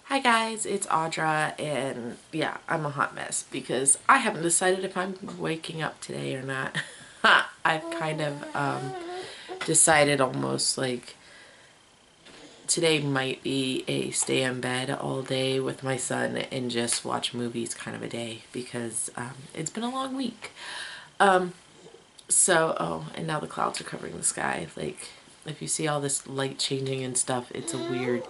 Hi guys, it's Audra, and yeah, I'm a hot mess because I haven't decided if I'm waking up today or not. I've kind of decided almost like today might be a stay in bed all day with my son and just watch movies kind of a day because it's been a long week. Oh, and now the clouds are covering the sky. Like, if you see all this light changing and stuff, it's a weird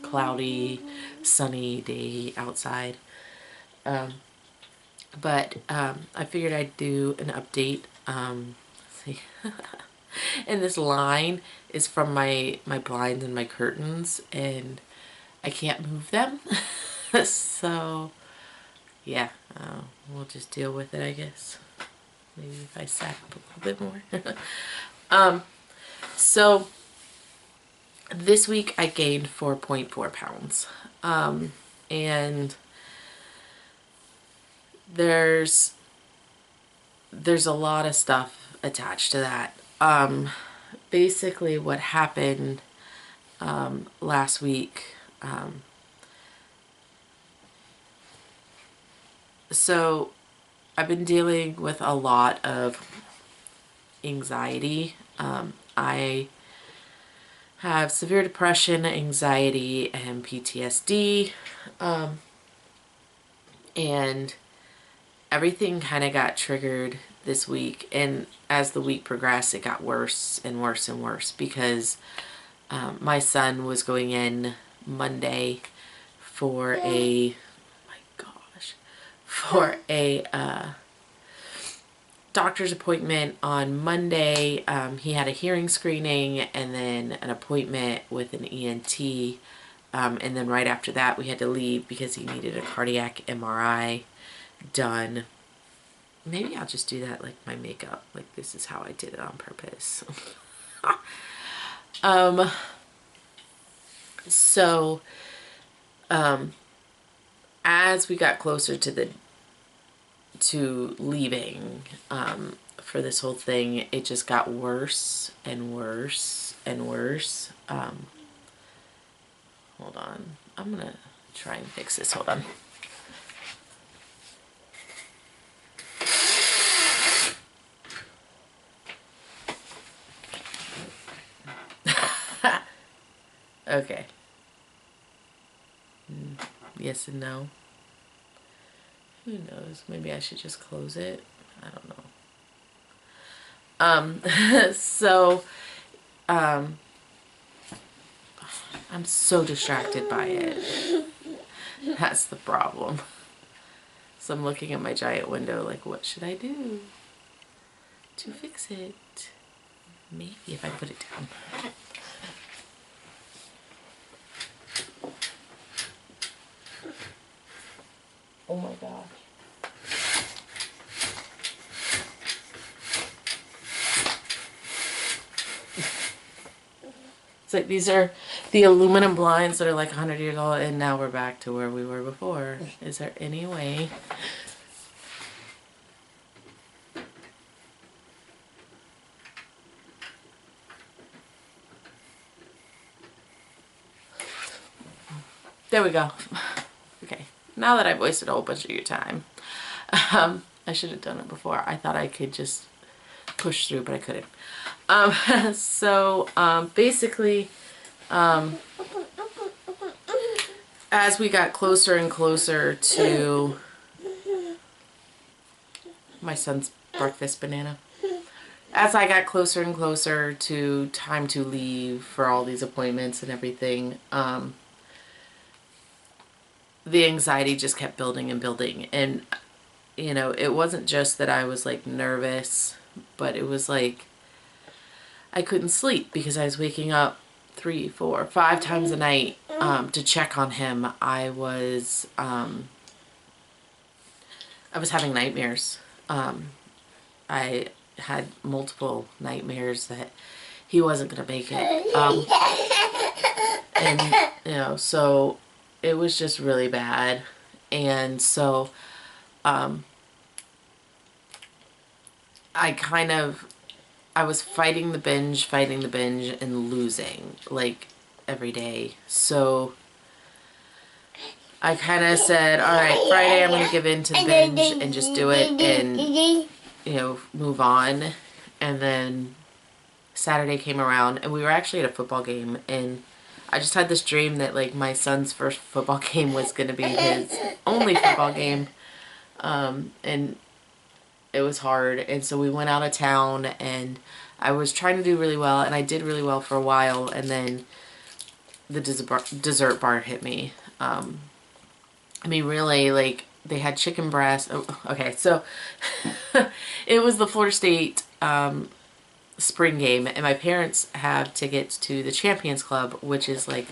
cloudy, sunny day outside. But I figured I'd do an update. See, and this line is from my blinds and my curtains, and I can't move them. So yeah, we'll just deal with it, I guess. Maybe if I sat up a little bit more. So this week I gained 4.4 pounds. And there's a lot of stuff attached to that. Basically what happened last week, so I've been dealing with a lot of anxiety. I have severe depression, anxiety, and PTSD, and everything kind of got triggered this week, and as the week progressed it got worse and worse and worse because my son was going in Monday for a doctor's appointment on Monday. He had a hearing screening and then an appointment with an ENT, and then right after that we had to leave because he needed a cardiac MRI done. Maybe I'll just do that like my makeup. Like, this is how I did it on purpose. So as we got closer to leaving for this whole thing, it just got worse and worse and worse. Hold on. I'm gonna try and fix this. Hold on. Okay. Yes and no. Who knows? Maybe I should just close it. I don't know. I'm so distracted by it. That's the problem. So I'm looking at my giant window like, what should I do to fix it? Maybe if I put it down. Oh my gosh. It's like these are the aluminum blinds that are like 100 years old, and now we're back to where we were before. Is there any way? There we go. Okay, now that I've wasted a whole bunch of your time. I should have done it before. I thought I could just push through, but I couldn't. Basically, as we got closer and closer to my son's breakfast banana, as I got closer and closer to time to leave for all these appointments and everything, the anxiety just kept building and building. And you know, it wasn't just that I was like nervous, but it was like I couldn't sleep because I was waking up 3, 4, 5 times a night to check on him. I was having nightmares. I had multiple nightmares that he wasn't gonna make it, and you know, so it was just really bad. And so I was fighting the binge and losing. Like, every day. So I kind of said, all right, Friday I'm going to give in to the binge and just do it and, you know, move on. And then Saturday came around and we were actually at a football game, and I just had this dream that like my son's first football game was going to be his only football game. And it was hard. And so we went out of town, and I was trying to do really well, and I did really well for a while. And then the dessert bar hit me. I mean, really, like, they had chicken breast. Oh, okay, so it was the Florida State spring game, and my parents have tickets to the Champions Club, which is like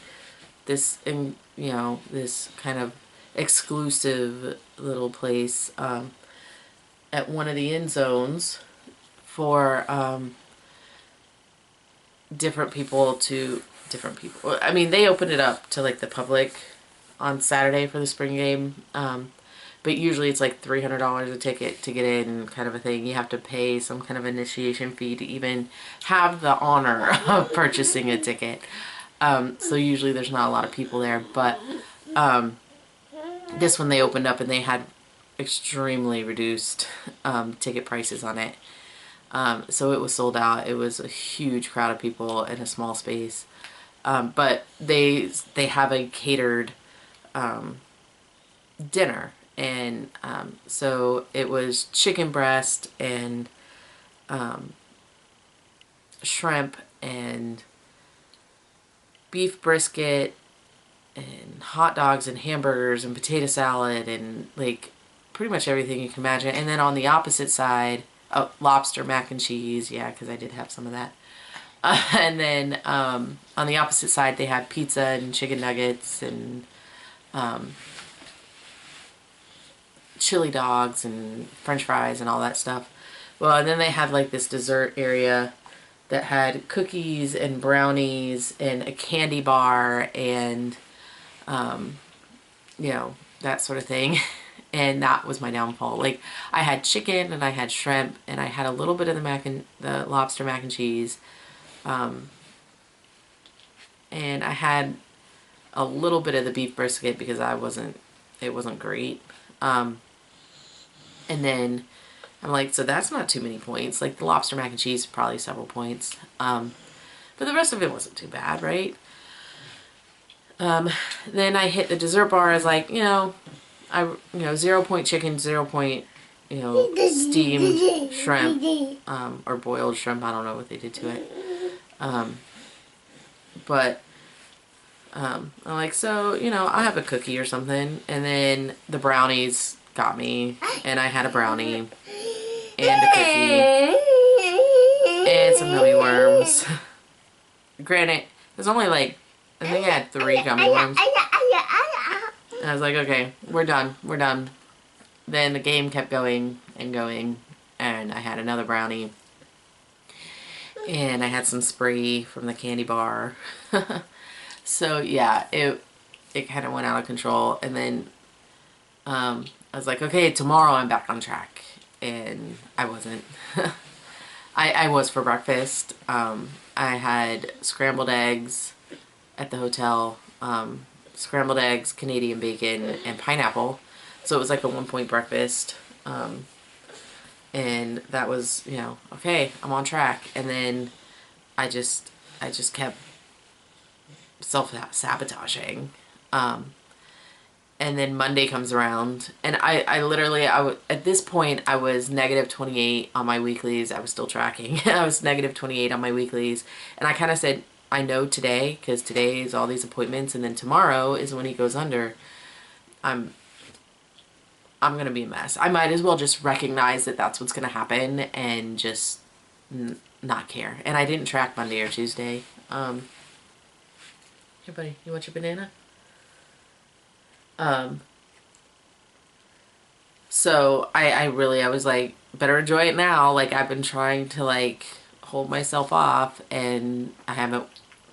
this, you know, this kind of exclusive little place at one of the end zones for different people. I mean, they opened it up to like the public on Saturday for the spring game. But usually it's like $300 a ticket to get in, kind of a thing. You have to pay some kind of initiation fee to even have the honor of purchasing a ticket. So usually there's not a lot of people there. But this one they opened up and they had extremely reduced ticket prices on it. So it was sold out. It was a huge crowd of people in a small space. But they have a catered dinner, and so it was chicken breast and shrimp and beef brisket and hot dogs and hamburgers and potato salad and like pretty much everything you can imagine. And then on the opposite side, lobster mac and cheese, yeah, because I did have some of that. And then on the opposite side they had pizza and chicken nuggets and chili dogs and french fries and all that stuff. Well, and then they had like this dessert area that had cookies and brownies and a candy bar and you know, that sort of thing. And that was my downfall. Like, I had chicken and I had shrimp and I had a little bit of the lobster mac and cheese. And I had a little bit of the beef brisket because it wasn't great. And then I'm like, so that's not too many points. Like, the lobster mac and cheese, probably several points. But the rest of it wasn't too bad, right? Then I hit the dessert bar. I was like, you know, 0 point chicken, 0 point, steamed shrimp, or boiled shrimp. I don't know what they did to it. But I'm like, so, I'll have a cookie or something. And then the brownies got me, and I had a brownie and a cookie and some gummy worms. Granted, there's only like, I think I had 3 gummy worms. And I was like, okay, we're done. We're done. Then the game kept going and going, and I had another brownie. And I had some spray from the candy bar. So yeah, it kind of went out of control. And then I was like, okay, tomorrow I'm back on track. And I wasn't. I was for breakfast. I had scrambled eggs at the hotel. Scrambled eggs, Canadian bacon, and pineapple. So it was like a 1 point breakfast. And that was, okay, I'm on track. And then I just kept self-sabotaging. And then Monday comes around, and I literally, at this point, I was negative 28 on my weeklies. I was still tracking. I was negative 28 on my weeklies. And I kind of said, I know today, because today is all these appointments, and then tomorrow is when he goes under. I'm going to be a mess. I might as well just recognize that that's what's going to happen and just not care. And I didn't track Monday or Tuesday. Here, buddy, you want your banana? So I was like, better enjoy it now. Like, I've been trying to like hold myself off, and I haven't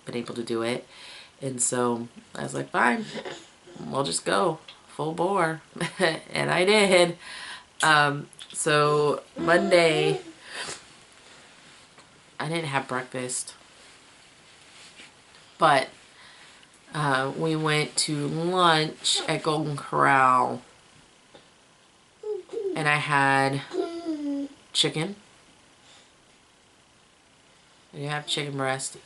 been able to do it. And so I was like, fine, we'll just go full bore. And I did. So Monday, I didn't have breakfast, but We went to lunch at Golden Corral, and I had chicken. You have chicken breast.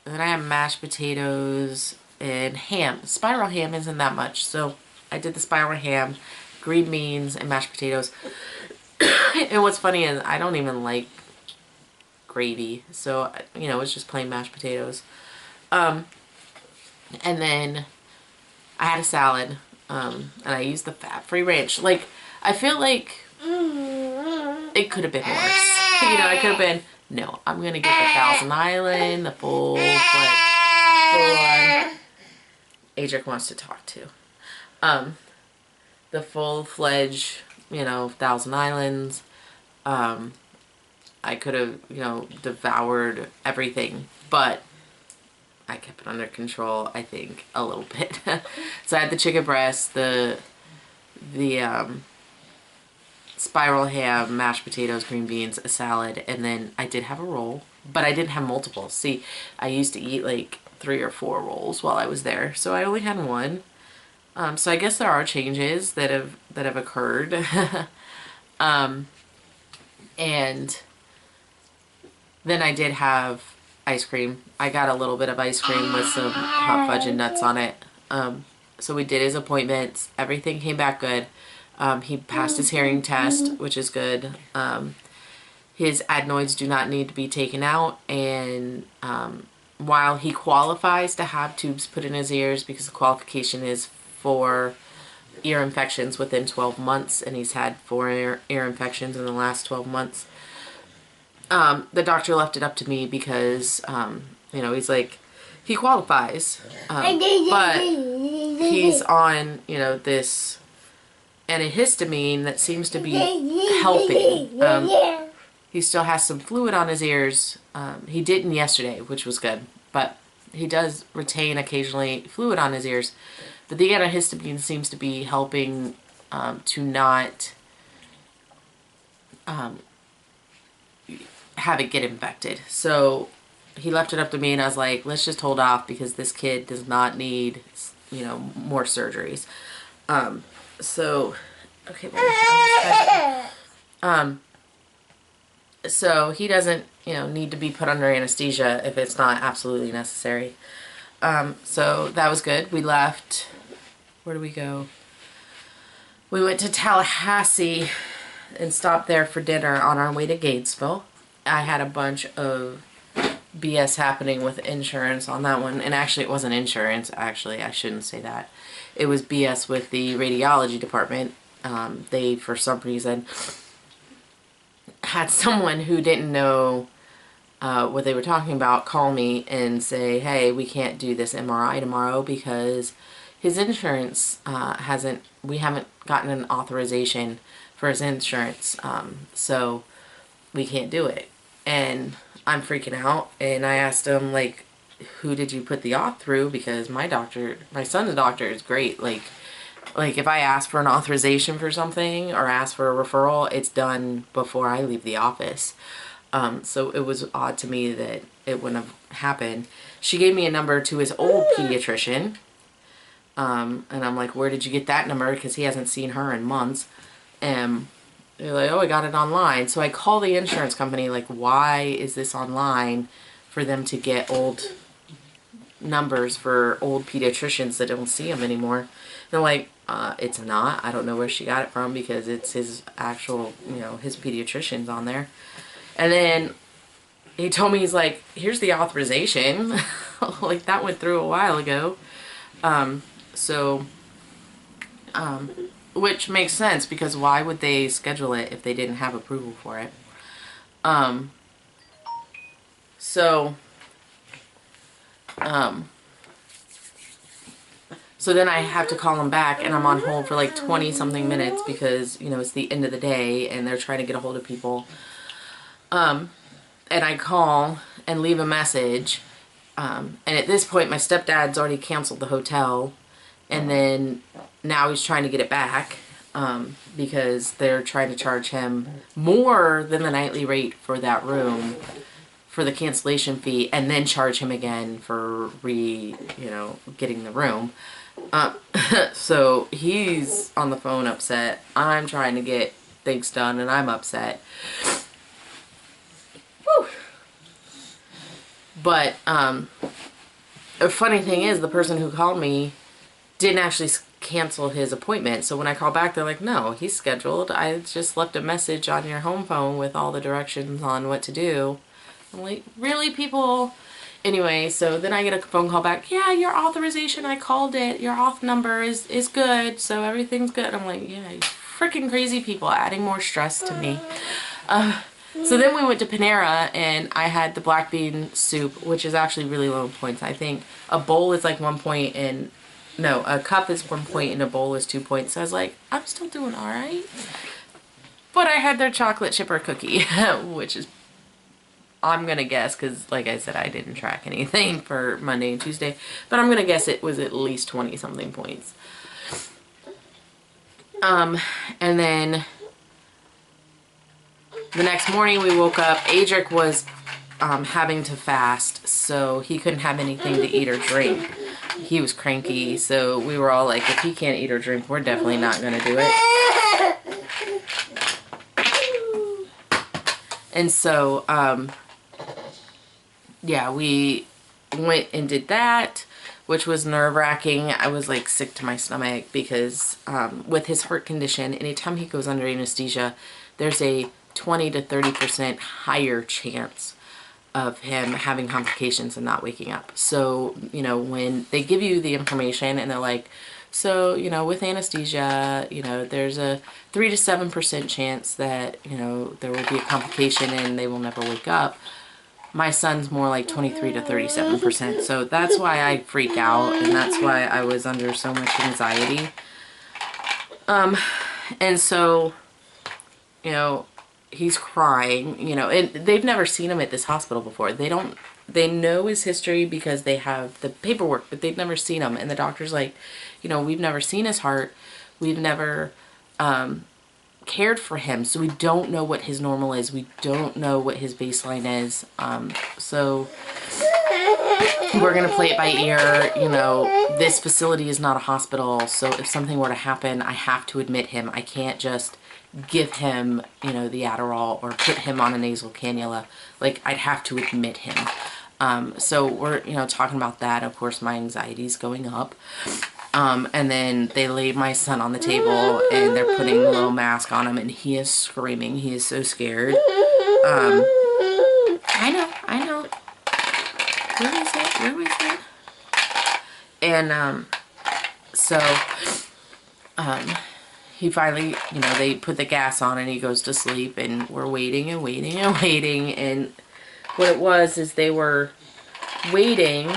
And then I have mashed potatoes and ham. Spiral ham isn't that much, so I did the spiral ham, green beans, and mashed potatoes. And what's funny is I don't even like gravy, so you know, it's just plain mashed potatoes. And then I had a salad, and I used the fat-free ranch. Like, I feel like it could have been worse. You know, I could have been, no, I'm gonna get the Thousand Island, the full-fledged, full-on, Adric wants to talk to. The full-fledged, you know, Thousand Islands. I could have, you know, devoured everything, but I kept it under control, I think, a little bit. So I had the chicken breast, the spiral ham, mashed potatoes, green beans, a salad, and then I did have a roll, but I didn't have multiple. See, I used to eat like 3 or 4 rolls while I was there, so I only had one. So I guess there are changes that have occurred. And then I did have ice cream. I got a little bit of ice cream with some hot fudge and nuts on it. So we did his appointments. Everything came back good. He passed his hearing test, which is good. His adenoids do not need to be taken out, and while he qualifies to have tubes put in his ears, because the qualification is for ear infections within 12 months, and he's had 4 ear infections in the last 12 months. The doctor left it up to me because, you know, he's like, he qualifies, but he's on, you know, this antihistamine that seems to be helping. He still has some fluid on his ears. He didn't yesterday, which was good, but he does retain occasionally fluid on his ears. But the antihistamine seems to be helping to not have it get infected. So he left it up to me, and I was like, let's just hold off because this kid does not need, you know, more surgeries. So, okay, so he doesn't, you know, need to be put under anesthesia if it's not absolutely necessary. So that was good. We left, where did we go? We went to Tallahassee and stopped there for dinner on our way to Gatesville. I had a bunch of BS happening with insurance on that one, and actually it wasn't insurance. Actually, I shouldn't say that. It was BS with the radiology department. They, for some reason, had someone who didn't know what they were talking about call me and say, hey, we can't do this MRI tomorrow because his insurance we haven't gotten an authorization for his insurance, so we can't do it. And I'm freaking out, and I asked him, like, who did you put the auth through? Because my son's doctor is great. Like if I ask for an authorization for something or ask for a referral, it's done before I leave the office. So it was odd to me that it wouldn't have happened. She gave me a number to his old pediatrician. And I'm like, where did you get that number? Because he hasn't seen her in months. And they're like, oh, I got it online. So I call the insurance company, like, why is this online for them to get old numbers for old pediatricians that don't see him anymore? They're like, it's not. I don't know where she got it from because it's his actual, you know, his pediatrician's on there. And then he told me, he's like, here's the authorization. Like, that went through a while ago. Which makes sense, because why would they schedule it if they didn't have approval for it? So then I have to call them back, and I'm on hold for like 20 something minutes because, you know, it's the end of the day and they're trying to get a hold of people. And I call and leave a message. And at this point, my stepdad's already canceled the hotel. And then now he's trying to get it back because they're trying to charge him more than the nightly rate for that room for the cancellation fee and then charge him again for getting the room. So he's on the phone upset. I'm trying to get things done and I'm upset. Whew. But the funny thing is, the person who called me didn't actually cancel his appointment. So when I call back, they're like, no, he's scheduled. I just left a message on your home phone with all the directions on what to do. I'm like, really, people? Anyway, so then I get a phone call back. Yeah, your authorization, I called it. Your auth number is good, so everything's good. I'm like, yeah, you freaking crazy people adding more stress to me. So then we went to Panera, and I had the black bean soup, which is actually really low points. I think a bowl is like 1 point, and no, a cup is 1 point, and a bowl is 2 points. So I was like, I'm still doing all right. But I had their chocolate chipper cookie, which is, I'm going to guess, because like I said, I didn't track anything for Monday and Tuesday, but I'm going to guess it was at least 20-something points. And then the next morning we woke up, Adric was having to fast, so he couldn't have anything to eat or drink. He was cranky, so we were all like, if he can't eat or drink, we're definitely not going to do it. And so, yeah, we went and did that, which was nerve-wracking. I was like sick to my stomach because with his heart condition, anytime he goes under anesthesia, there's a 20 to 30% higher chance of him having complications and not waking up. So, when they give you the information and they're like, so, with anesthesia, there's a 3 to 7% chance that, there will be a complication and they will never wake up. My son's more like 23 to 37%. So that's why I freak out, and that's why I was under so much anxiety. And so, he's crying, and they've never seen him at this hospital before. They know his history because they have the paperwork, but they've never seen him. And the doctor's like, we've never seen his heart. We've never cared for him, so we don't know what his normal is. We don't know what his baseline is. So we're gonna play it by ear. This facility is not a hospital, so if something were to happen, I have to admit him. I can't just give him, the Adderall or put him on a nasal cannula. Like, I'd have to admit him. So we're, talking about that. Of course, my anxiety's going up. And then they laid my son on the table and they're putting a little mask on him and he is screaming. He is so scared. I know. Where is it? And, so, he finally, they put the gas on and he goes to sleep and we're waiting and waiting and waiting. And what it was is they were waiting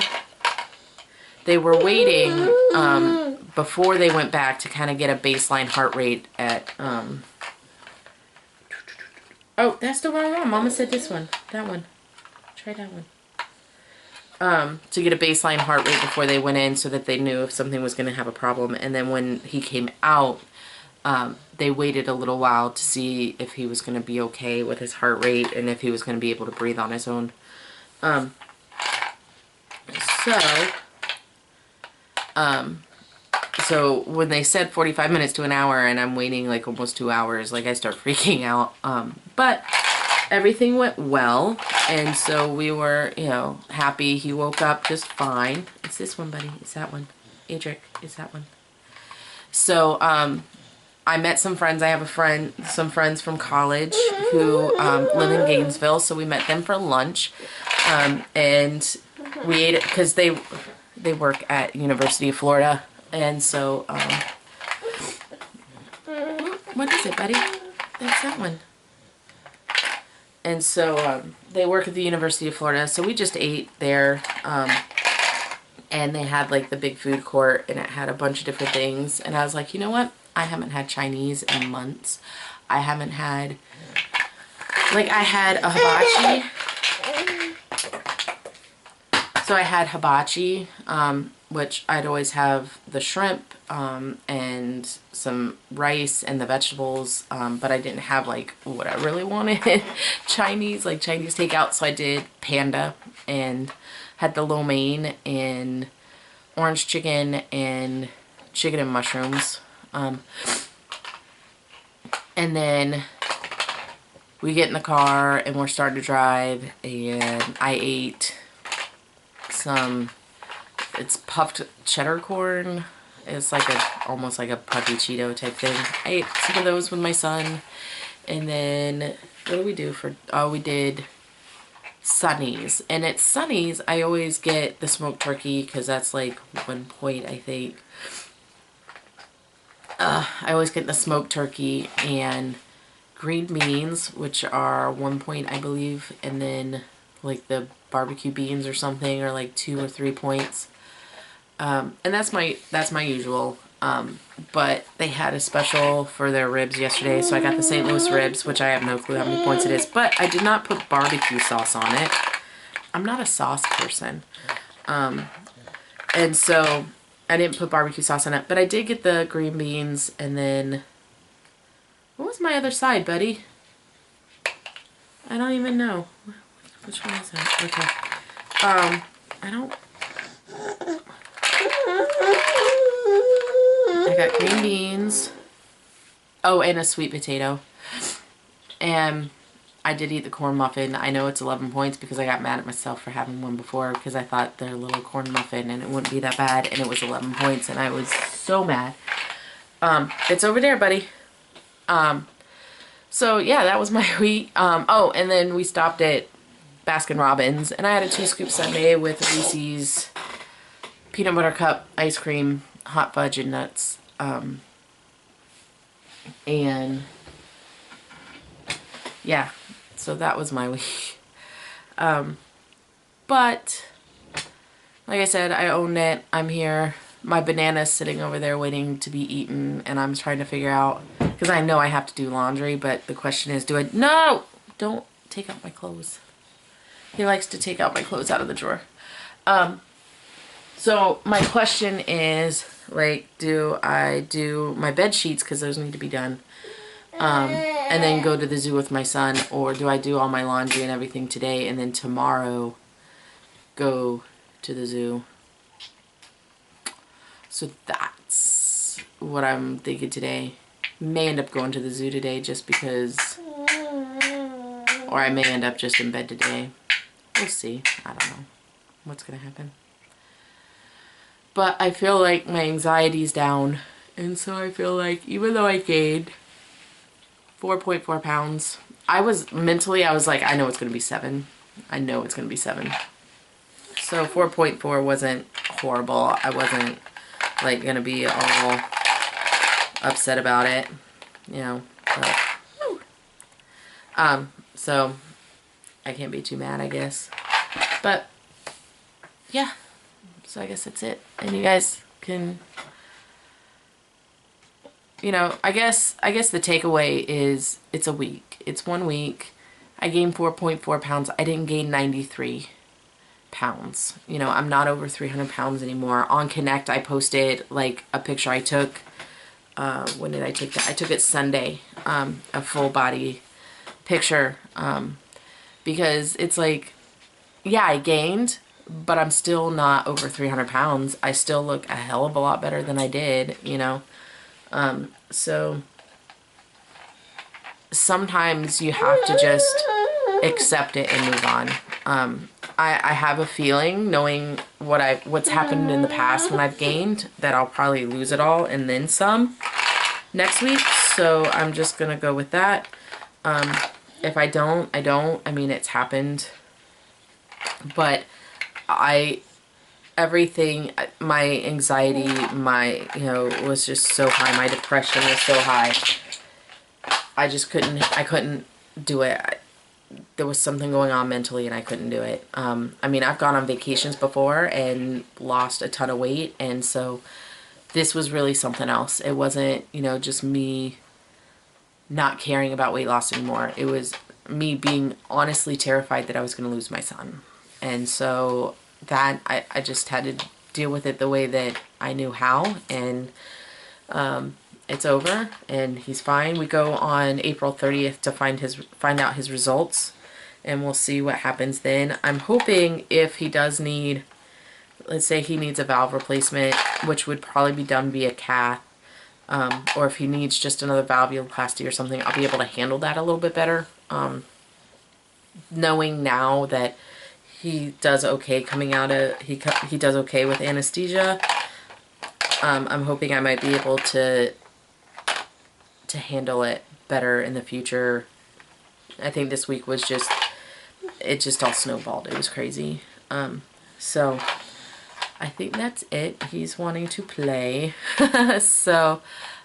before they went back to kind of get a baseline heart rate at, oh, that's the wrong one. Mama said this one. That one. Try that one. To get a baseline heart rate before they went in so that they knew if something was going to have a problem. And then when he came out, they waited a little while to see if he was going to be okay with his heart rate and if he was going to be able to breathe on his own. So when they said 45 minutes to an hour and I'm waiting like almost 2 hours, like I start freaking out. But everything went well. And so we were, happy. He woke up just fine. It's this one, buddy. It's that one. Adric, it's that one. So, I met some friends. I have some friends from college who live in Gainesville. So we met them for lunch. And we ate it because they work at University of Florida. And so, what is it, buddy? That's that one. And so, they work at the University of Florida. So we just ate there. And they had like the big food court and it had a bunch of different things. And I was like, you know what? I haven't had Chinese in months. I haven't had, like I had a hibachi. So I had hibachi, which I'd always have the shrimp and some rice and the vegetables, but I didn't have like what I really wanted, Chinese takeout. So I did panda and had the lo mein and orange chicken and chicken and mushrooms. And then we get in the car and we're starting to drive, and I ate it's puffed cheddar corn. It's like almost like a puffy Cheeto type thing. I ate some of those with my son. And then what did we do we did Sunny's. And at Sunny's, I always get the smoked turkey because that's like 1 point, I think. I always get the smoked turkey and green beans, which are 1 point, I believe. And then like the barbecue beans or something are like 2 or 3 points. And that's my usual. But they had a special for their ribs yesterday, so I got the St. Louis ribs, which I have no clue how many points it is. But I did not put barbecue sauce on it. I'm not a sauce person. And so I didn't put barbecue sauce on it. But I did get the green beans, and then... What was my other side, buddy? I don't even know. Which one is that? Okay. I don't... I got green beans. Oh, and a sweet potato. And I did eat the corn muffin. I know it's 11 points because I got mad at myself for having one before because I thought their little corn muffin and it wouldn't be that bad, and it was 11 points and I was so mad. It's over there, buddy. So yeah, that was my week. Oh, and then we stopped at Baskin Robbins and I had a 2-scoop sundae with Reese's peanut butter cup ice cream, hot fudge and nuts. And yeah, so that was my week. But like I said, I owned it. I'm here. My banana's sitting over there waiting to be eaten, and I'm trying to figure out, because I know I have to do laundry, but the question is, no! Don't take out my clothes. He likes to take out my clothes out of the drawer. So my question is, like, do I do my bed sheets, because those need to be done, and then go to the zoo with my son, or do I do all my laundry and everything today and then tomorrow go to the zoo? So that's what I'm thinking today. May end up going to the zoo today just because, or I may end up just in bed today. We'll see. I don't know what's gonna happen. But I feel like my anxiety's down, and so I feel like even though I gained 4.4 pounds, I was like, I know it's gonna be 7. I know it's gonna be 7. So 4.4 wasn't horrible. I wasn't like gonna be all upset about it, you know. But, so I can't be too mad, I guess. But yeah. So I guess that's it. And you guys can, you know, I guess the takeaway is it's a week. It's 1 week. I gained 4.4 pounds. I didn't gain 93 pounds. You know, I'm not over 300 pounds anymore. On Connect, I posted like a picture I took. When did I take that? I took it Sunday. A full body picture. Because it's like, yeah, I gained, but I'm still not over 300 pounds. I still look a hell of a lot better than I did, you know. So sometimes you have to just accept it and move on. I have a feeling, knowing what's happened in the past when I've gained, that I'll probably lose it all and then some next week. So I'm just gonna go with that. If I don't, I don't. I mean, it's happened. But everything, my anxiety, was just so high. My depression was so high. I couldn't do it. There was something going on mentally and I couldn't do it. I mean, I've gone on vacations before and lost a ton of weight, and so this was really something else. It wasn't, just me not caring about weight loss anymore. It was me being honestly terrified that I was going to lose my son. And so that. I just had to deal with it the way that I knew how, and it's over and he's fine. We go on April 30th to find out his results, and we'll see what happens then. I'm hoping if he does need, let's say he needs a valve replacement, which would probably be done via cath, or if he needs just another valvuloplasty or something, I'll be able to handle that a little bit better. Knowing now that he does okay coming out of, he does okay with anesthesia, I'm hoping I might be able to handle it better in the future. I think this week was just, it just all snowballed. It was crazy. So I think that's it. He's wanting to play. So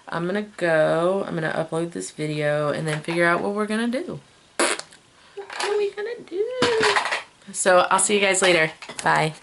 I'm gonna go, I'm gonna upload this video and then figure out what we're gonna do. What are we gonna do? So I'll see you guys later. Bye.